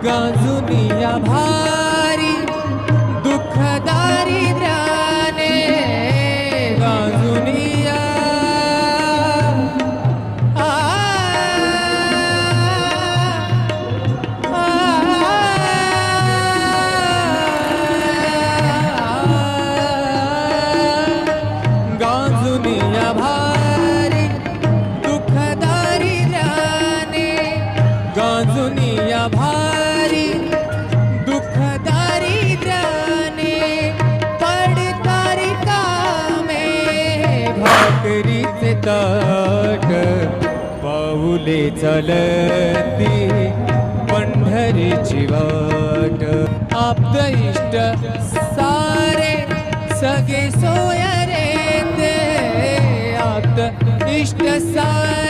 गांजुनिया भारी दुःख दारिद्र्याने गांजुनिया गांजुनिया भारी दुःख दारिद्र्याने गांजुनिया भारी दुःख दारिद्र्याने पडतारी कामे भाकरीचे ताट पाऊले चलती पंढरीची वाट आप्त इष्ट सारे सगळे सोयरे ते आप्त इष्ट सारे